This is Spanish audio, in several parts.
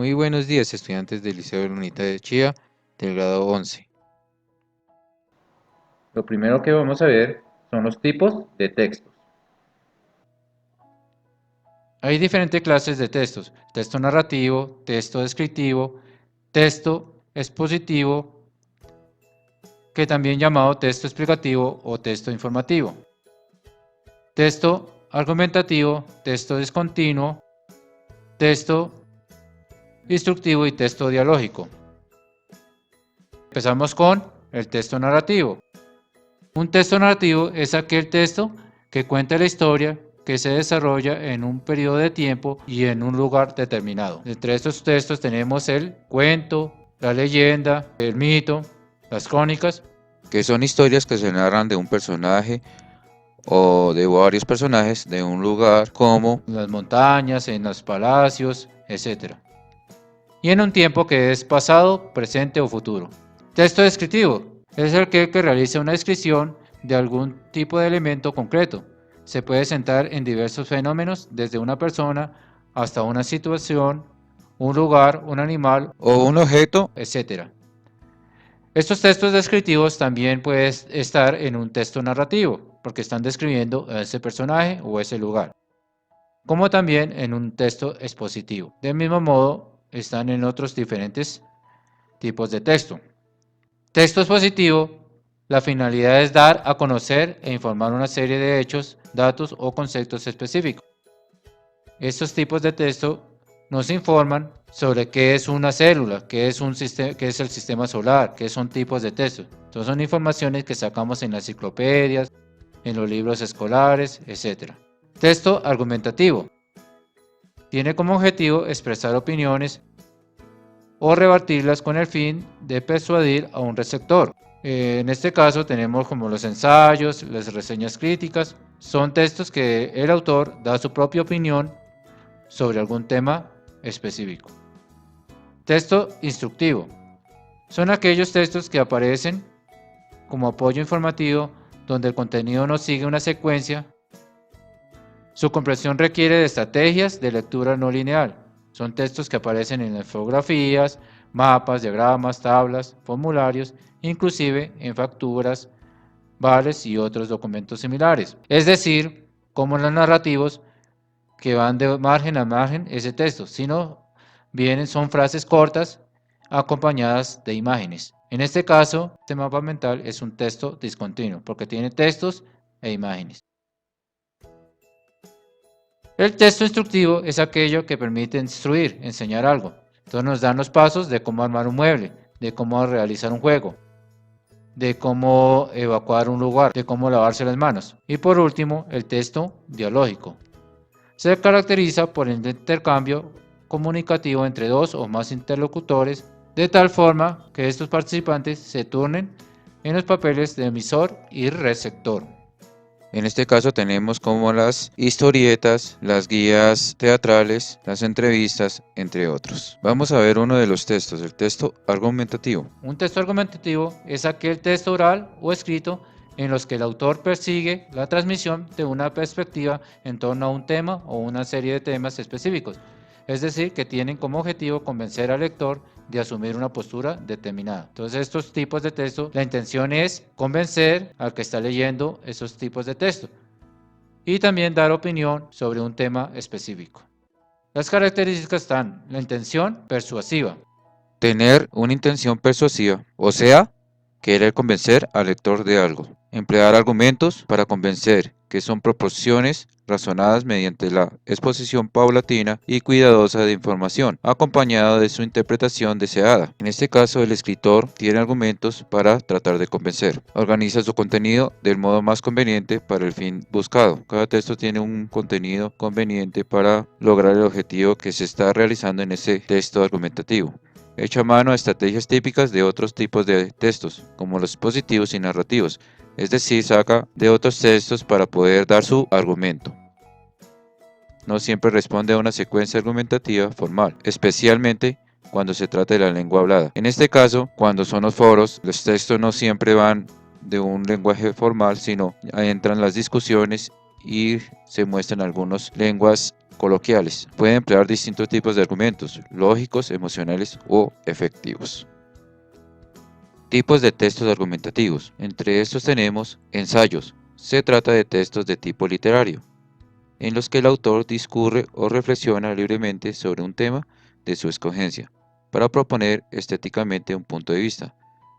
Muy buenos días, estudiantes del Liceo de la Unidad de Chía del grado 11. Lo primero que vamos a ver son los tipos de textos. Hay diferentes clases de textos: texto narrativo, texto descriptivo, texto expositivo, que también llamado texto explicativo o texto informativo, texto argumentativo, texto discontinuo, texto instructivo y texto dialógico. Empezamos con el texto narrativo. Un texto narrativo es aquel texto que cuenta la historia que se desarrolla en un periodo de tiempo y en un lugar determinado. Entre estos textos tenemos el cuento, la leyenda, el mito, las crónicas, que son historias que se narran de un personaje o de varios personajes de un lugar, como en las montañas, en los palacios, etc. Y en un tiempo que es pasado, presente o futuro. Texto descriptivo es aquel que realiza una descripción de algún tipo de elemento concreto. Se puede centrar en diversos fenómenos, desde una persona hasta una situación, un lugar, un animal o un objeto. etc. Estos textos descriptivos también pueden estar en un texto narrativo, porque están describiendo a ese personaje o ese lugar, como también en un texto expositivo. Del mismo modo, están en otros diferentes tipos de texto. Texto expositivo: la finalidad es dar a conocer e informar una serie de hechos, datos o conceptos específicos. Estos tipos de texto nos informan sobre qué es una célula, qué es el sistema solar, qué son tipos de texto. Entonces son informaciones que sacamos en las enciclopedias, en los libros escolares, etc. Texto argumentativo: tiene como objetivo expresar opiniones o rebatirlas con el fin de persuadir a un receptor. En este caso tenemos como los ensayos, las reseñas críticas. Son textos que el autor da su propia opinión sobre algún tema específico. Texto instructivo: son aquellos textos que aparecen como apoyo informativo, donde el contenido no sigue una secuencia. Su comprensión requiere de estrategias de lectura no lineal. Son textos que aparecen en infografías, mapas, diagramas, tablas, formularios, inclusive en facturas, vales y otros documentos similares. Es decir, como en los narrativos, que van de margen a margen ese texto, sino son frases cortas acompañadas de imágenes. En este caso, este mapa mental es un texto discontinuo, porque tiene textos e imágenes. El texto instructivo es aquello que permite instruir, enseñar algo. Entonces nos dan los pasos de cómo armar un mueble, de cómo realizar un juego, de cómo evacuar un lugar, de cómo lavarse las manos. Y por último, el texto dialógico. Se caracteriza por el intercambio comunicativo entre dos o más interlocutores, de tal forma que estos participantes se turnen en los papeles de emisor y receptor. En este caso tenemos como las historietas, las guías teatrales, las entrevistas, entre otros. Vamos a ver uno de los textos, el texto argumentativo. Un texto argumentativo es aquel texto oral o escrito en los que el autor persigue la transmisión de una perspectiva en torno a un tema o una serie de temas específicos. Es decir, que tienen como objetivo convencer al lector de asumir una postura determinada. Entonces, estos tipos de texto, la intención es convencer al que está leyendo esos tipos de texto y también dar opinión sobre un tema específico. Las características están: la intención persuasiva. Tener una intención persuasiva, o sea, querer convencer al lector de algo. Emplear argumentos para convencer, que son proposiciones razonadas mediante la exposición paulatina y cuidadosa de información, acompañada de su interpretación deseada. En este caso, el escritor tiene argumentos para tratar de convencer. Organiza su contenido del modo más conveniente para el fin buscado. Cada texto tiene un contenido conveniente para lograr el objetivo que se está realizando en ese texto argumentativo. Hecho a mano a estrategias típicas de otros tipos de textos, como los expositivos y narrativos, es decir, saca de otros textos para poder dar su argumento. No siempre responde a una secuencia argumentativa formal, especialmente cuando se trata de la lengua hablada. En este caso, cuando son los foros, los textos no siempre van de un lenguaje formal, sino entran las discusiones y se muestran algunas lenguas coloquiales. Puede emplear distintos tipos de argumentos, lógicos, emocionales o efectivos. Tipos de textos argumentativos. Entre estos tenemos ensayos. Se trata de textos de tipo literario, en los que el autor discurre o reflexiona libremente sobre un tema de su escogencia, para proponer estéticamente un punto de vista.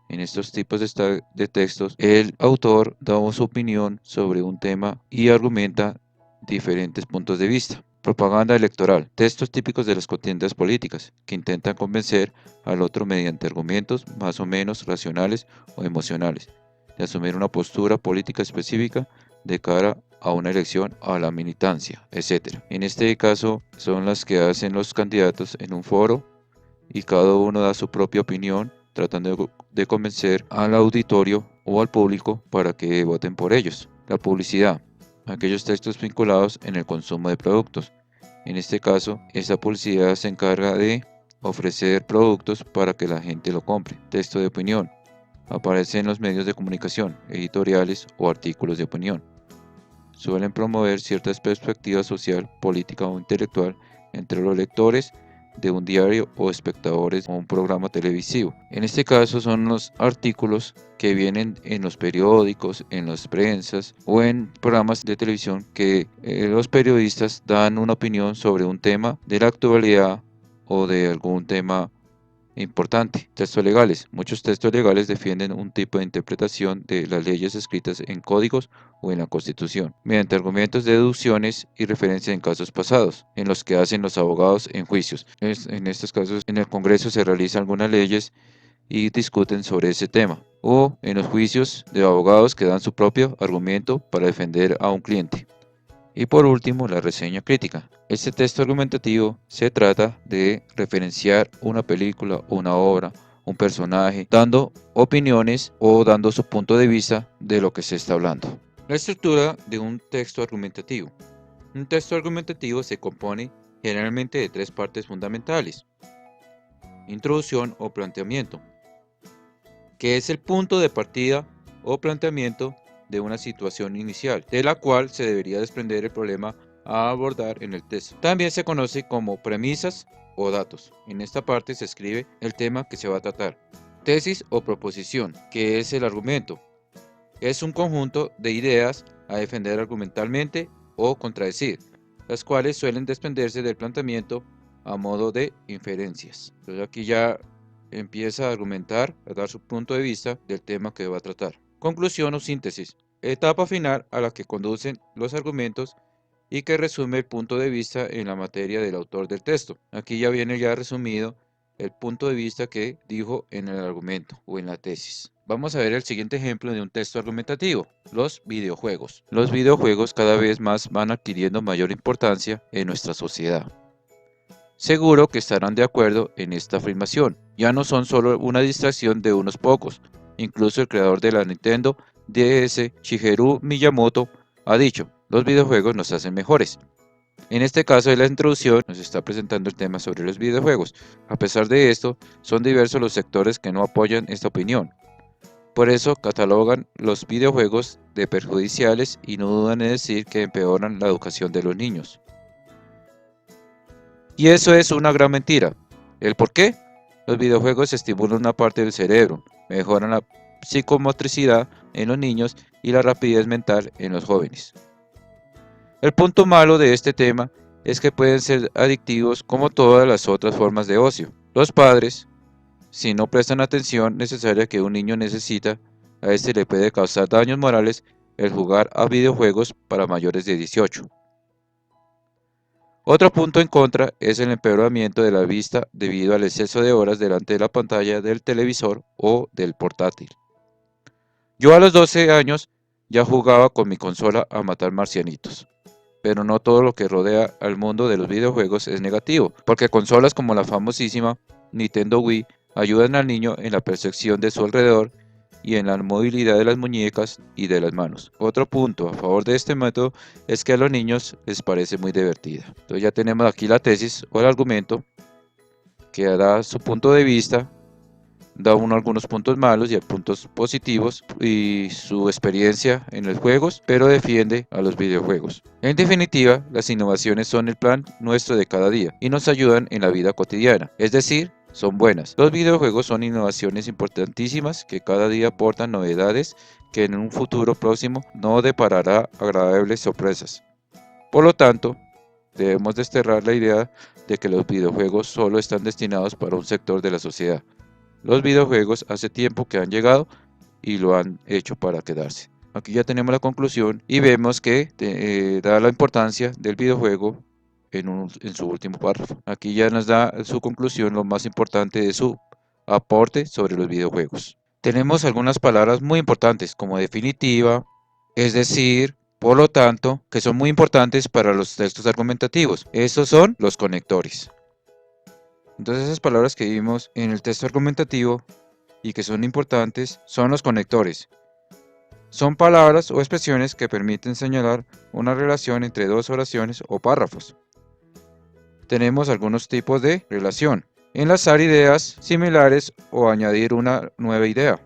En estos tipos de textos, el autor da su opinión sobre un tema y argumenta diferentes puntos de vista. Propaganda electoral. Textos típicos de las contiendas políticas, que intentan convencer al otro mediante argumentos más o menos racionales o emocionales, de asumir una postura política específica de cara a una elección, a la militancia, etc. En este caso son las que hacen los candidatos en un foro y cada uno da su propia opinión tratando de convencer al auditorio o al público para que voten por ellos. La publicidad. Aquellos textos vinculados en el consumo de productos. En este caso, esta publicidad se encarga de ofrecer productos para que la gente lo compre. Texto de opinión. Aparece en los medios de comunicación, editoriales o artículos de opinión. Suelen promover ciertas perspectivas social, política o intelectual entre los lectores de un diario o espectadores o un programa televisivo. En este caso son los artículos que vienen en los periódicos, en las prensas o en programas de televisión que los periodistas dan una opinión sobre un tema de la actualidad o de algún tema importante. Textos legales. Muchos textos legales defienden un tipo de interpretación de las leyes escritas en códigos o en la Constitución, mediante argumentos, deducciones y referencias en casos pasados, en los que hacen los abogados en juicios. En estos casos, en el Congreso se realizan algunas leyes y discuten sobre ese tema, o en los juicios de abogados que dan su propio argumento para defender a un cliente. Y por último, la reseña crítica. Este texto argumentativo se trata de referenciar una película, una obra, un personaje, dando opiniones o dando su punto de vista de lo que se está hablando. La estructura de un texto argumentativo. Un texto argumentativo se compone generalmente de tres partes fundamentales. Introducción o planteamiento, que es el punto de partida o planteamiento de una situación inicial, de la cual se debería desprender el problema a abordar en el texto. También se conoce como premisas o datos. En esta parte se escribe el tema que se va a tratar. Tesis o proposición, que es el argumento. Es un conjunto de ideas a defender argumentalmente o contradecir, las cuales suelen desprenderse del planteamiento a modo de inferencias. Entonces aquí ya empieza a argumentar, a dar su punto de vista del tema que va a tratar. Conclusión o síntesis. Etapa final a la que conducen los argumentos y que resume el punto de vista en la materia del autor del texto. Aquí ya viene ya resumido el punto de vista que dijo en el argumento o en la tesis. Vamos a ver el siguiente ejemplo de un texto argumentativo, los videojuegos. Los videojuegos cada vez más van adquiriendo mayor importancia en nuestra sociedad. Seguro que estarán de acuerdo en esta afirmación. Ya no son solo una distracción de unos pocos. Incluso el creador de la Nintendo DS, Shigeru Miyamoto, ha dicho: los videojuegos nos hacen mejores. En este caso de la introducción nos está presentando el tema sobre los videojuegos. A pesar de esto, son diversos los sectores que no apoyan esta opinión. Por eso catalogan los videojuegos de perjudiciales y no dudan en decir que empeoran la educación de los niños. Y eso es una gran mentira. ¿El por qué? Los videojuegos estimulan una parte del cerebro, mejoran la psicomotricidad en los niños y la rapidez mental en los jóvenes. El punto malo de este tema es que pueden ser adictivos como todas las otras formas de ocio. Los padres, si no prestan atención necesaria que un niño necesita, a este le puede causar daños morales el jugar a videojuegos para mayores de 18. Otro punto en contra es el empeoramiento de la vista debido al exceso de horas delante de la pantalla del televisor o del portátil. Yo a los 12 años ya jugaba con mi consola a matar marcianitos, pero no todo lo que rodea al mundo de los videojuegos es negativo, porque consolas como la famosísima Nintendo Wii ayudan al niño en la percepción de su alrededor y en la movilidad de las muñecas y de las manos. Otro punto a favor de este método es que a los niños les parece muy divertida. Entonces ya tenemos aquí la tesis o el argumento que da su punto de vista da uno algunos puntos malos y puntos positivos y su experiencia en los juegos, pero defiende a los videojuegos. En definitiva, las innovaciones son el plan nuestro de cada día y nos ayudan en la vida cotidiana, es decir, son buenas. Los videojuegos son innovaciones importantísimas que cada día aportan novedades que en un futuro próximo no deparará agradables sorpresas. Por lo tanto, debemos desterrar la idea de que los videojuegos solo están destinados para un sector de la sociedad. Los videojuegos hace tiempo que han llegado y lo han hecho para quedarse. Aquí ya tenemos la conclusión y vemos que da la importancia del videojuego en su último párrafo. Aquí ya nos da su conclusión, lo más importante de su aporte sobre los videojuegos. Tenemos algunas palabras muy importantes como definitiva, es decir, por lo tanto, que son muy importantes para los textos argumentativos. Estos son los conectores. Entonces esas palabras que vimos en el texto argumentativo y que son importantes son los conectores. Son palabras o expresiones que permiten señalar una relación entre dos oraciones o párrafos. Tenemos algunos tipos de relación: enlazar ideas similares o añadir una nueva idea,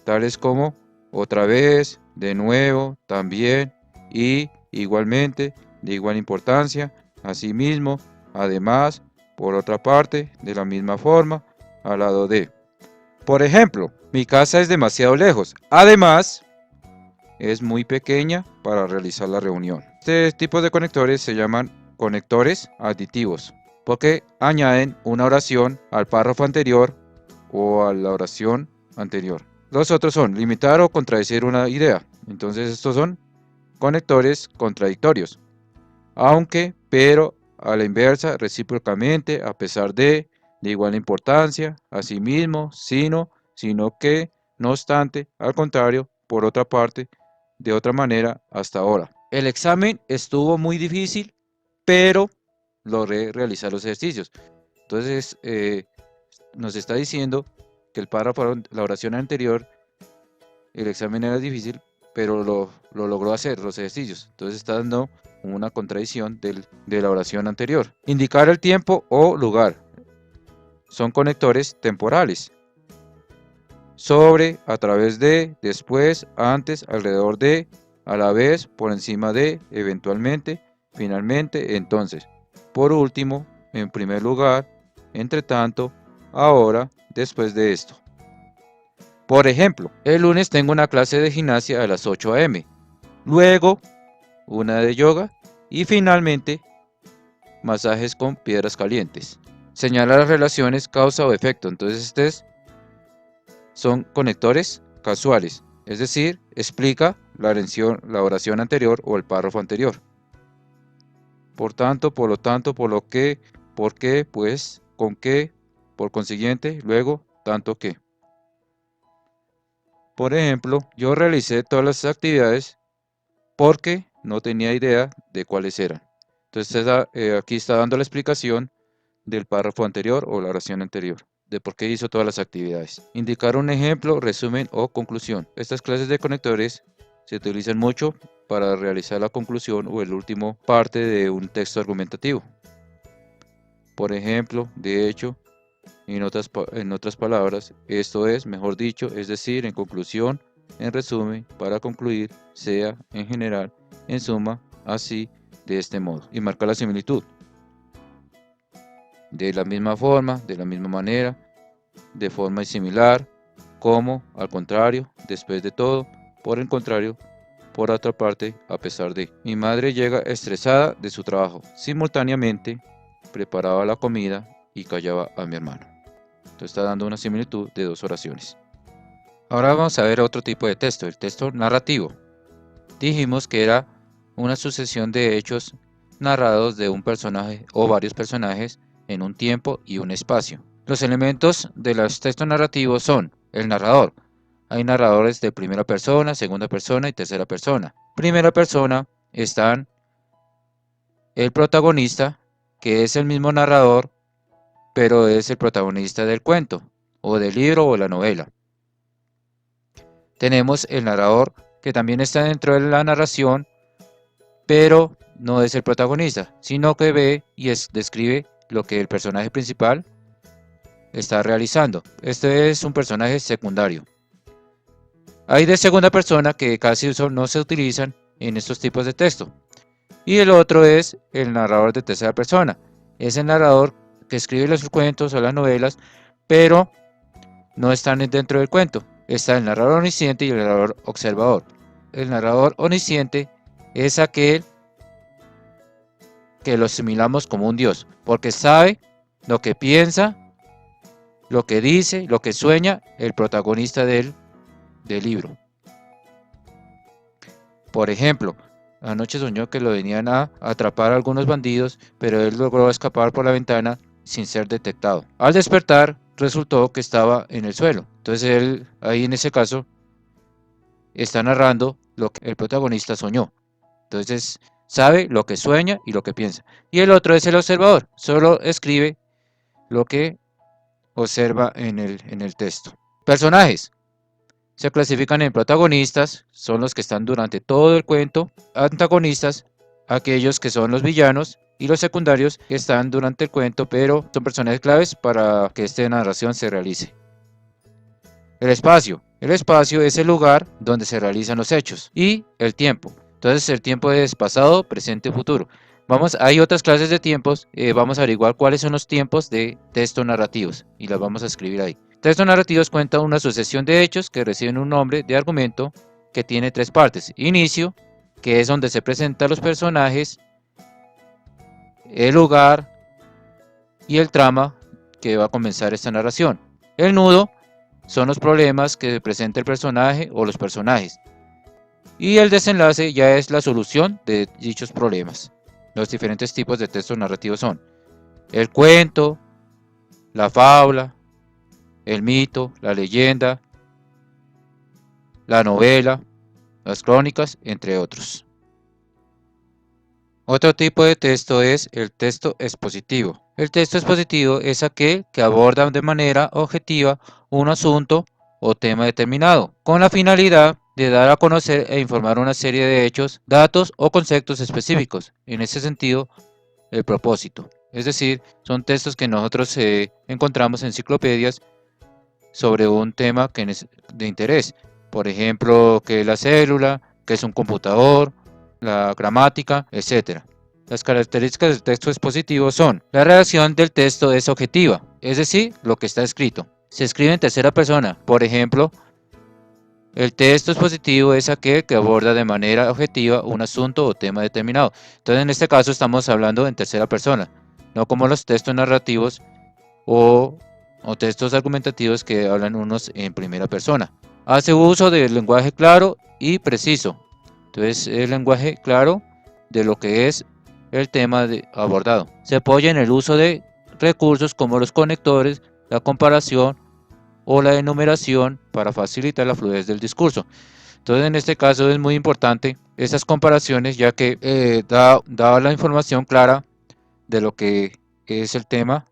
tales como otra vez, de nuevo, también, y, igualmente, de igual importancia, asimismo, además, por otra parte, de la misma forma, al lado de. Por ejemplo, mi casa es demasiado lejos. Además, es muy pequeña para realizar la reunión. Este tipo de conectores se llaman conectores aditivos, porque añaden una oración al párrafo anterior o a la oración anterior. Los otros son limitar o contradecir una idea. Entonces estos son conectores contradictorios. Aunque, pero, a la inversa, recíprocamente, a pesar de igual importancia, asimismo, sino que, no obstante, al contrario, por otra parte, de otra manera, hasta ahora. El examen estuvo muy difícil, pero logré realizar los ejercicios. Entonces, nos está diciendo que el párrafo, la oración anterior, el examen era difícil, pero lo logró hacer, los ejercicios. Entonces está dando una contradicción de la oración anterior. Indicar el tiempo o lugar. Son conectores temporales. Sobre, a través de, después, antes, alrededor de, a la vez, por encima de, eventualmente, finalmente, entonces. Por último, en primer lugar, entre tanto, ahora, después de esto. Por ejemplo, el lunes tengo una clase de gimnasia a las 8 a.m. Luego, una de yoga y finalmente, masajes con piedras calientes. Señala las relaciones causa o efecto. Entonces, estos son conectores casuales, es decir, explica la oración anterior o el párrafo anterior. Por tanto, por lo tanto, por lo que, por qué, pues, con qué, por consiguiente, luego, tanto que. Por ejemplo, yo realicé todas las actividades porque no tenía idea de cuáles eran. Entonces aquí está dando la explicación del párrafo anterior o la oración anterior, de por qué hizo todas las actividades. Indicar un ejemplo, resumen o conclusión. Estas clases de conectores se utilizan mucho para realizar la conclusión o el último parte de un texto argumentativo. Por ejemplo, de hecho, en otras palabras, esto es, mejor dicho, es decir, en conclusión, en resumen, para concluir, sea, en general, en suma, así, de este modo. Y marca la similitud. De la misma forma, de la misma manera, de forma similar, como, al contrario, después de todo, por el contrario, por otra parte, a pesar de. Mi madre llega estresada de su trabajo. Simultáneamente, preparaba la comida y callaba a mi hermano. Entonces está dando una similitud de dos oraciones. Ahora vamos a ver otro tipo de texto, el texto narrativo. Dijimos que era una sucesión de hechos narrados de un personaje o varios personajes en un tiempo y un espacio. Los elementos de los textos narrativos son el narrador. Hay narradores de primera persona, segunda persona y tercera persona. Primera persona están el protagonista, que es el mismo narrador, pero es el protagonista del cuento, o del libro o la novela. Tenemos el narrador, que también está dentro de la narración, pero no es el protagonista, sino que ve y describe lo que el personaje principal está realizando. Este es un personaje secundario. Hay de segunda persona que casi no se utilizan en estos tipos de texto. Y el otro es el narrador de tercera persona. Es el narrador que escribe los cuentos o las novelas, pero no están dentro del cuento. Está el narrador omnisciente y el narrador observador. El narrador omnisciente es aquel que lo asimilamos como un dios, porque sabe lo que piensa, lo que dice, lo que sueña el protagonista del libro. Por ejemplo, anoche soñó que lo venían a atrapar a algunos bandidos, pero él logró escapar por la ventana sin ser detectado. Al despertar, resultó que estaba en el suelo. Entonces él, ahí en ese caso, está narrando lo que el protagonista soñó. Entonces sabe lo que sueña y lo que piensa. Y el otro es el observador. Solo escribe lo que observa en el texto. Personajes. Se clasifican en protagonistas, son los que están durante todo el cuento, antagonistas, aquellos que son los villanos, y los secundarios que están durante el cuento, pero son personajes claves para que esta narración se realice. El espacio. El espacio es el lugar donde se realizan los hechos. Y el tiempo. Entonces el tiempo es pasado, presente, futuro. Hay otras clases de tiempos, vamos a averiguar cuáles son los tiempos de textos narrativos y las vamos a escribir ahí. Textos narrativos cuentan una sucesión de hechos que reciben un nombre de argumento que tiene tres partes. Inicio, que es donde se presentan los personajes, el lugar y el trama que va a comenzar esta narración. El nudo son los problemas que presenta el personaje o los personajes. Y el desenlace ya es la solución de dichos problemas. Los diferentes tipos de textos narrativos son el cuento, la fábula, el mito, la leyenda, la novela, las crónicas, entre otros. Otro tipo de texto es el texto expositivo. El texto expositivo es aquel que aborda de manera objetiva un asunto o tema determinado, con la finalidad de dar a conocer e informar una serie de hechos, datos o conceptos específicos. En ese sentido, el propósito. Es decir, son textos que nosotros encontramos en enciclopedias sobre un tema de interés. Por ejemplo, qué es la célula, qué es un computador, la gramática, etc. Las características del texto expositivo son: la redacción del texto es objetiva, es decir, lo que está escrito. Se escribe en tercera persona. Por ejemplo, el texto expositivo es aquel que aborda de manera objetiva un asunto o tema determinado. Entonces, en este caso estamos hablando en tercera persona, no como los textos narrativos o textos argumentativos que hablan unos en primera persona. Hace uso del lenguaje claro y preciso. Entonces, el lenguaje claro de lo que es el tema abordado. Se apoya en el uso de recursos como los conectores, la comparación o la enumeración para facilitar la fluidez del discurso. Entonces, en este caso es muy importante esas comparaciones, ya que da la información clara de lo que es el tema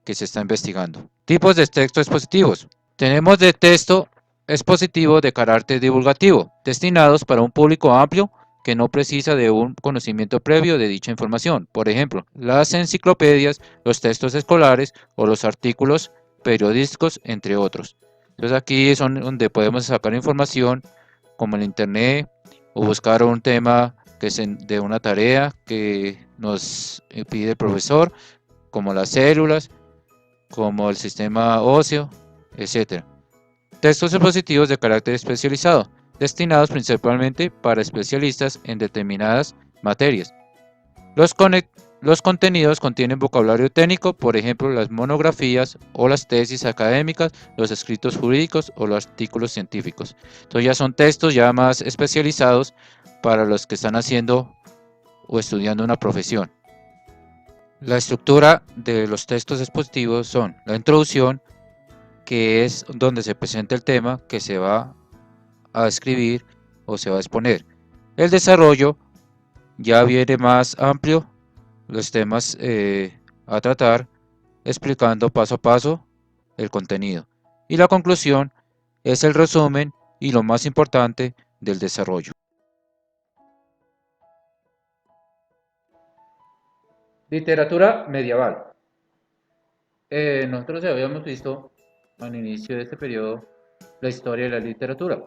que se está investigando. Tipos de texto expositivos. Tenemos de texto expositivo de carácter divulgativo, destinados para un público amplio que no precisa de un conocimiento previo de dicha información. Por ejemplo, las enciclopedias, los textos escolares o los artículos periodísticos, entre otros. Entonces aquí son donde podemos sacar información como en internet o buscar un tema que es de una tarea que nos pide el profesor, como las células, como el sistema óseo, etc. Textos expositivos de carácter especializado, destinados principalmente para especialistas en determinadas materias. Los contenidos contienen vocabulario técnico, por ejemplo, las monografías o las tesis académicas, los escritos jurídicos o los artículos científicos. Entonces ya son textos ya más especializados para los que están haciendo o estudiando una profesión. La estructura de los textos expositivos son la introducción, que es donde se presenta el tema que se va a escribir o se va a exponer. El desarrollo ya viene más amplio, los temas a tratar, explicando paso a paso el contenido. Y la conclusión es el resumen y lo más importante del desarrollo. Literatura medieval. Nosotros ya habíamos visto al inicio de este periodo la historia de la literatura.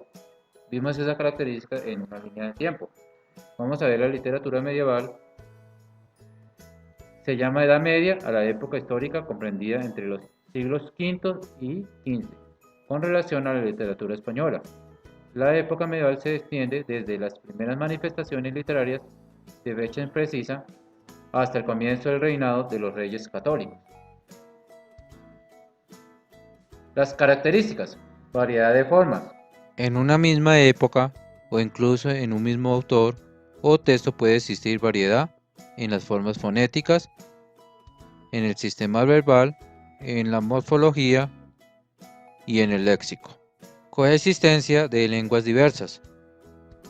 Vimos esa característica en una línea de tiempo. Vamos a ver la literatura medieval. Se llama Edad Media a la época histórica comprendida entre los siglos V y XV, con relación a la literatura española. La época medieval se extiende desde las primeras manifestaciones literarias de fecha imprecisa hasta el comienzo del reinado de los reyes católicos. Las características: variedad de formas. En una misma época o incluso en un mismo autor o texto puede existir variedad en las formas fonéticas, en el sistema verbal, en la morfología y en el léxico. Coexistencia de lenguas diversas.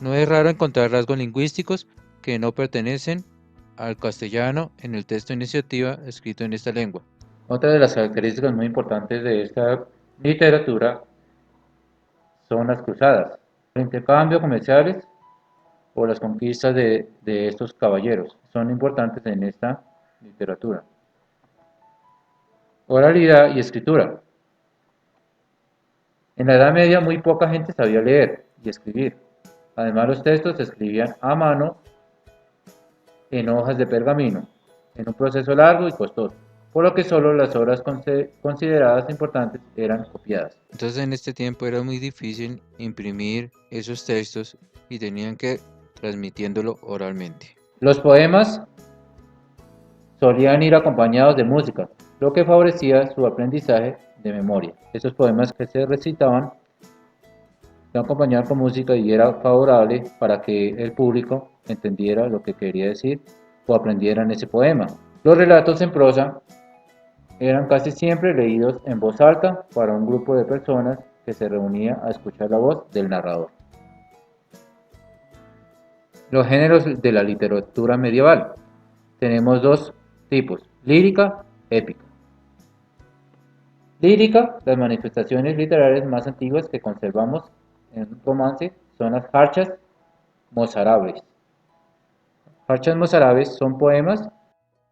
No es raro encontrar rasgos lingüísticos que no pertenecen al castellano en el texto de iniciativa escrito en esta lengua. Otra de las características muy importantes de esta literatura son las cruzadas, el intercambio comerciales o las conquistas de estos caballeros. Son importantes en esta literatura. Oralidad y escritura. En la Edad Media muy poca gente sabía leer y escribir. Además, los textos se escribían a mano en hojas de pergamino, en un proceso largo y costoso, por lo que solo las obras consideradas importantes eran copiadas. Entonces en este tiempo era muy difícil imprimir esos textos y tenían que transmitiéndolo oralmente. Los poemas solían ir acompañados de música, lo que favorecía su aprendizaje de memoria. Esos poemas que se recitaban se acompañaban con música y era favorable para que el público entendiera lo que quería decir o aprendieran ese poema. Los relatos en prosa eran casi siempre leídos en voz alta para un grupo de personas que se reunía a escuchar la voz del narrador. Los géneros de la literatura medieval. Tenemos dos tipos: lírica, épica. Lírica: las manifestaciones literarias más antiguas que conservamos en un romance son las jarchas mozárabes. Jarchas mozárabes son poemas.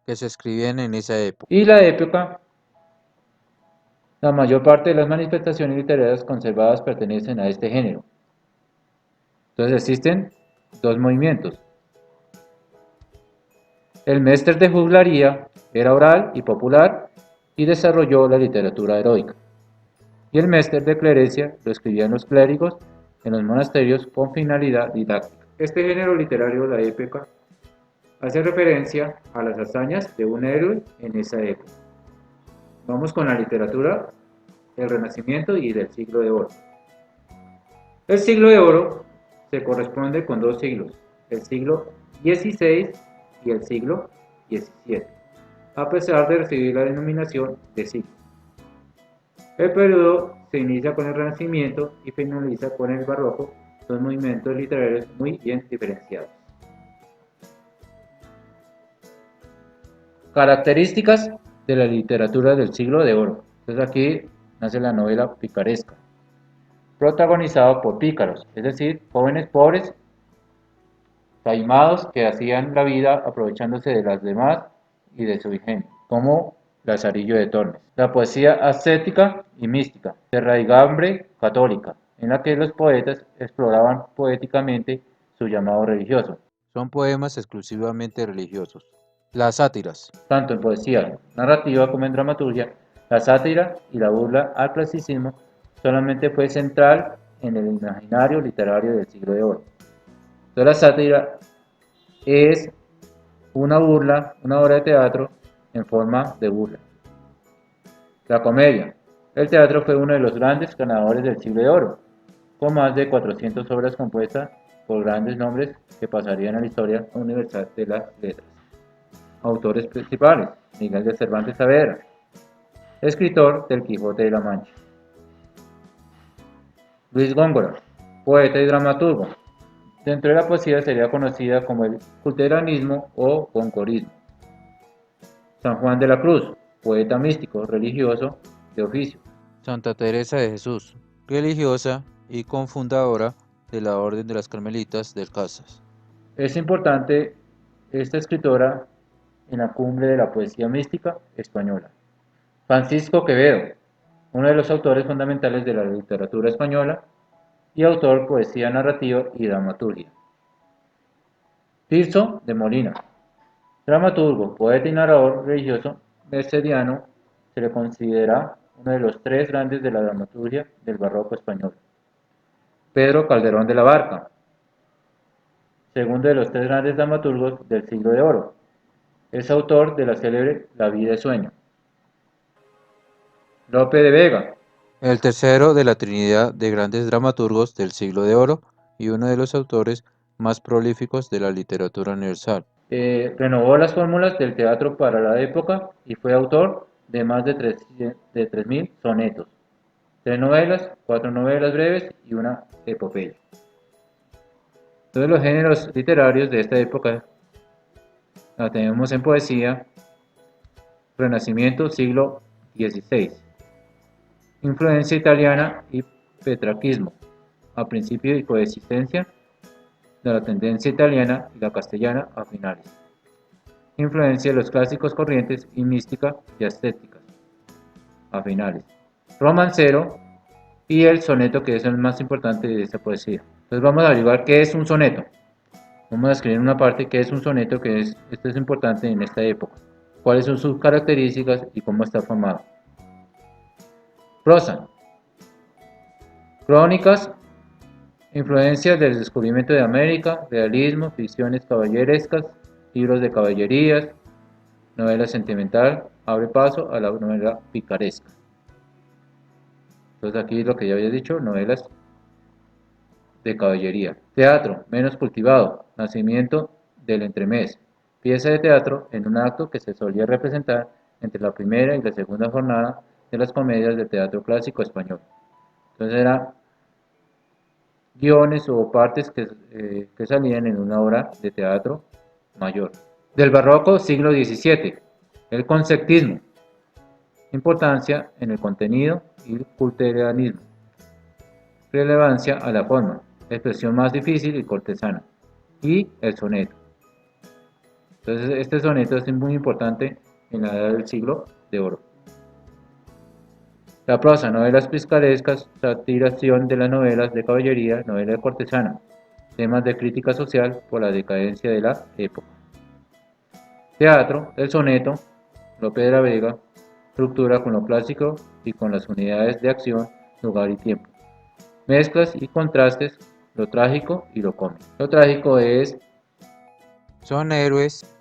Que se escribían en esa época. Y la épica: la mayor parte de las manifestaciones literarias conservadas pertenecen a este género. Entonces existen dos movimientos. El Mester de juglaría era oral y popular y desarrolló la literatura heroica. Y el Mester de clerecia lo escribían los clérigos en los monasterios con finalidad didáctica. Este género literario, la épica, hace referencia a las hazañas de un héroe en esa época. Vamos con la literatura del Renacimiento y del Siglo de Oro. El Siglo de Oro se corresponde con dos siglos, el siglo XVI y el siglo XVII, a pesar de recibir la denominación de siglo. El periodo se inicia con el Renacimiento y finaliza con el Barroco, dos movimientos literarios muy bien diferenciados. Características de la literatura del Siglo de Oro. Entonces aquí nace la novela picaresca, protagonizado por pícaros, es decir, jóvenes pobres, taimados que hacían la vida aprovechándose de las demás y de su ingenio, como Lazarillo de Tormes. La poesía ascética y mística, de raigambre católica, en la que los poetas exploraban poéticamente su llamado religioso. Son poemas exclusivamente religiosos. Las sátiras. Tanto en poesía narrativa como en dramaturgia, la sátira y la burla al clasicismo solamente fue central en el imaginario literario del Siglo de Oro. Entonces, la sátira es una burla, una obra de teatro en forma de burla. La comedia. El teatro fue uno de los grandes ganadores del Siglo de Oro, con más de 400 obras compuestas por grandes nombres que pasarían a la historia universal de las letras. Autores principales: Miguel de Cervantes Saavedra, escritor del Quijote de la Mancha. Luis Góngora, poeta y dramaturgo. Dentro de la poesía sería conocida como el culteranismo o gongorismo. San Juan de la Cruz, poeta místico, religioso, de oficio. Santa Teresa de Jesús, religiosa y cofundadora de la Orden de las Carmelitas Descalzas. Es importante esta escritora en la cumbre de la poesía mística española. Francisco Quevedo, uno de los autores fundamentales de la literatura española y autor poesía narrativa y dramaturgia. Tirso de Molina, dramaturgo, poeta y narrador religioso mercediano, se le considera uno de los tres grandes de la dramaturgia del barroco español. Pedro Calderón de la Barca, segundo de los tres grandes dramaturgos del Siglo de Oro. Es autor de la célebre La vida es sueño. Lope de Vega, El tercero de la trinidad de grandes dramaturgos del Siglo de Oro y uno de los autores más prolíficos de la literatura universal. renovó las fórmulas del teatro para la época y fue autor de más de 3.000 sonetos, 3 novelas, 4 novelas breves y una epopeya. Todos los géneros literarios de esta época la tenemos en poesía, Renacimiento, siglo XVI, influencia italiana y petrarquismo, a principio y coexistencia de la tendencia italiana y la castellana a finales, influencia de los clásicos corrientes y mística y estéticas a finales, romancero y el soneto, que es el más importante de esta poesía. Entonces vamos a averiguar qué es un soneto. Vamos a escribir en una parte qué es un soneto, esto es importante en esta época, cuáles son sus características y cómo está formado. Prosa. Crónicas, influencias del descubrimiento de América, realismo, ficciones caballerescas, libros de caballerías, novela sentimental, abre paso a la novela picaresca. Entonces aquí lo que ya había dicho, novelas de caballería. Teatro, menos cultivado, nacimiento del entremés. Pieza de teatro en un acto que se solía representar entre la primera y la segunda jornada de las comedias de teatro clásico español. Entonces eran guiones o partes que salían en una obra de teatro mayor. Del barroco, siglo XVII, el conceptismo, importancia en el contenido y el culturalismo, relevancia a la forma, expresión más difícil y cortesana, y el soneto. Entonces este soneto es muy importante en la edad del siglo de oro. La prosa, novelas picarescas, satiración de las novelas de caballería, novela cortesana, temas de crítica social por la decadencia de la época. Teatro, el soneto, Lope de la Vega, estructura con lo clásico y con las unidades de acción, lugar y tiempo. Mezclas y contrastes, lo trágico y lo cómico. Lo trágico Son héroes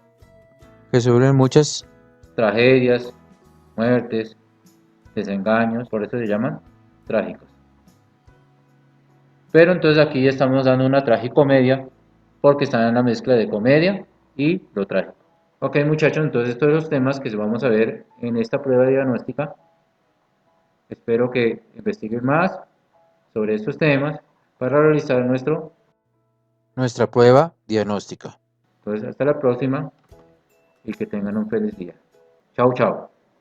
que sufren muchas tragedias, muertes, desengaños, por eso se llaman trágicos. Pero entonces aquí ya estamos dando una tragicomedia porque están en la mezcla de comedia y lo trágico. Ok, muchachos, entonces estos son los temas que vamos a ver en esta prueba diagnóstica. Espero que investiguen más sobre estos temas para realizar nuestra prueba diagnóstica. Entonces, hasta la próxima y que tengan un feliz día. Chao, chao.